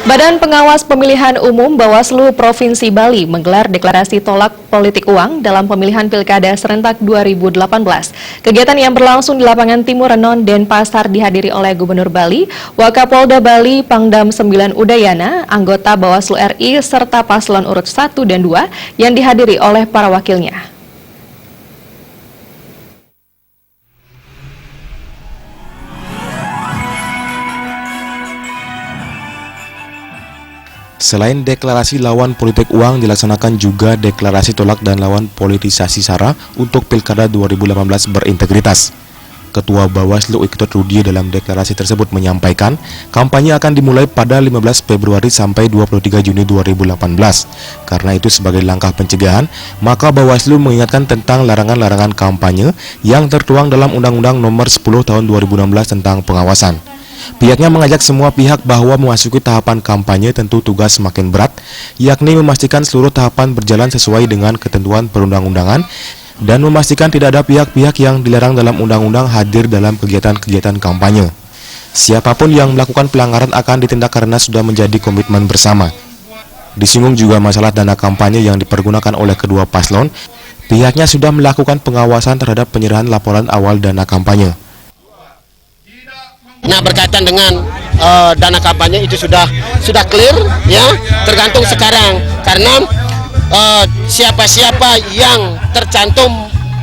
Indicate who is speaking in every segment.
Speaker 1: Badan Pengawas Pemilihan Umum Bawaslu Provinsi Bali menggelar deklarasi tolak politik uang dalam pemilihan Pilkada serentak 2018. Kegiatan yang berlangsung di lapangan Timur Renon, Denpasar dihadiri oleh Gubernur Bali, Wakapolda Bali, Pangdam 9 Udayana, anggota Bawaslu RI, serta paslon urut 1 dan 2 yang dihadiri oleh para wakilnya.
Speaker 2: Selain deklarasi lawan politik uang, dilaksanakan juga deklarasi tolak dan lawan politisasi SARA untuk Pilkada 2018 berintegritas. Ketua Bawaslu Iktot Rudi dalam deklarasi tersebut menyampaikan, kampanye akan dimulai pada 15 Februari sampai 23 Juni 2018. Karena itu sebagai langkah pencegahan, maka Bawaslu mengingatkan tentang larangan-larangan kampanye yang tertuang dalam Undang-Undang Nomor 10 Tahun 2016 tentang pengawasan. Pihaknya mengajak semua pihak bahwa memasuki tahapan kampanye tentu tugas semakin berat, yakni memastikan seluruh tahapan berjalan sesuai dengan ketentuan perundang-undangan dan memastikan tidak ada pihak-pihak yang dilarang dalam undang-undang hadir dalam kegiatan-kegiatan kampanye. Siapapun yang melakukan pelanggaran akan ditindak karena sudah menjadi komitmen bersama. Disinggung juga masalah dana kampanye yang dipergunakan oleh kedua paslon, pihaknya sudah melakukan pengawasan terhadap penyerahan laporan awal dana kampanye.
Speaker 3: Nah, berkaitan dengan dana kampanye itu sudah clear ya, tergantung sekarang karena siapa-siapa yang tercantum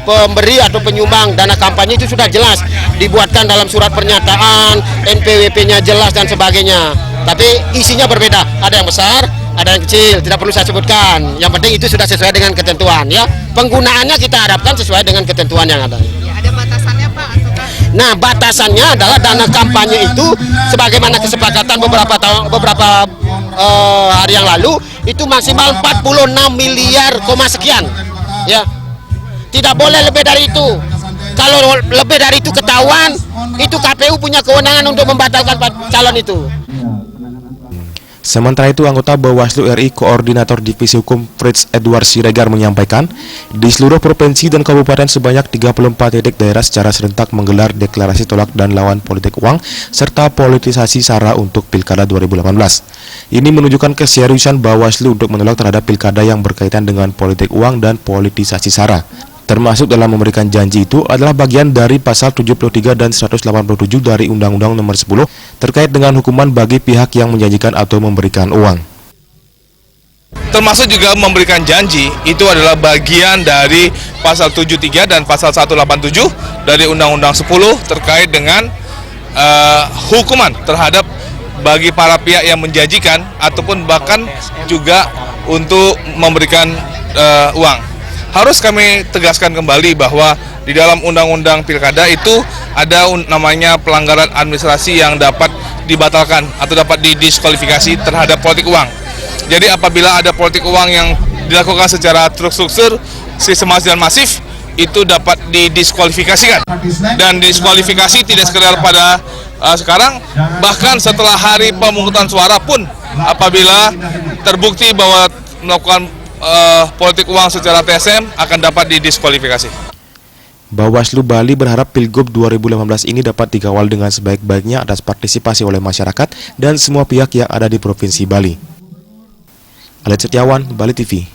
Speaker 3: pemberi atau penyumbang dana kampanye itu sudah jelas dibuatkan dalam surat pernyataan, NPWP-nya jelas dan sebagainya. Tapi isinya berbeda, ada yang besar, ada yang kecil, tidak perlu saya sebutkan. Yang penting itu sudah sesuai dengan ketentuan ya. Penggunaannya kita harapkan sesuai dengan ketentuan yang ada.
Speaker 4: Ya, ada batasannya Pak?
Speaker 3: Nah, batasannya adalah dana kampanye itu sebagaimana kesepakatan beberapa hari yang lalu itu maksimal 46 miliar sekian. Ya. Tidak boleh lebih dari itu. Kalau lebih dari itu ketahuan, itu KPU punya kewenangan untuk membatalkan calon itu.
Speaker 2: Sementara itu, anggota Bawaslu RI Koordinator Divisi Hukum Fritz Edward Siregar menyampaikan, di seluruh provinsi dan kabupaten sebanyak 34 titik daerah secara serentak menggelar deklarasi tolak dan lawan politik uang serta politisasi SARA untuk Pilkada 2018. Ini menunjukkan keseriusan Bawaslu untuk menolak terhadap pilkada yang berkaitan dengan politik uang dan politisasi SARA. Termasuk dalam memberikan janji itu adalah bagian dari pasal 73 dan 187 dari Undang-Undang Nomor 10 terkait dengan hukuman bagi pihak yang menjanjikan atau memberikan uang.
Speaker 5: Termasuk juga memberikan janji, itu adalah bagian dari pasal 73 dan pasal 187 dari Undang-Undang 10 terkait dengan hukuman terhadap bagi para pihak yang menjanjikan ataupun bahkan juga untuk memberikan uang. Harus kami tegaskan kembali bahwa di dalam Undang-Undang Pilkada itu ada namanya pelanggaran administrasi yang dapat dibatalkan atau dapat didiskualifikasi terhadap politik uang. Jadi apabila ada politik uang yang dilakukan secara terstruktur, sistematis dan masif, itu dapat didiskualifikasikan. Dan diskualifikasi tidak sekedar pada sekarang, bahkan setelah hari pemungutan suara pun apabila terbukti bahwa melakukan politik uang secara TSM akan dapat didiskualifikasi.
Speaker 2: Bawaslu Bali berharap Pilgub 2018 ini dapat dikawal dengan sebaik-baiknya atas partisipasi oleh masyarakat dan semua pihak yang ada di Provinsi Bali. Alit Setiawan, Bali TV.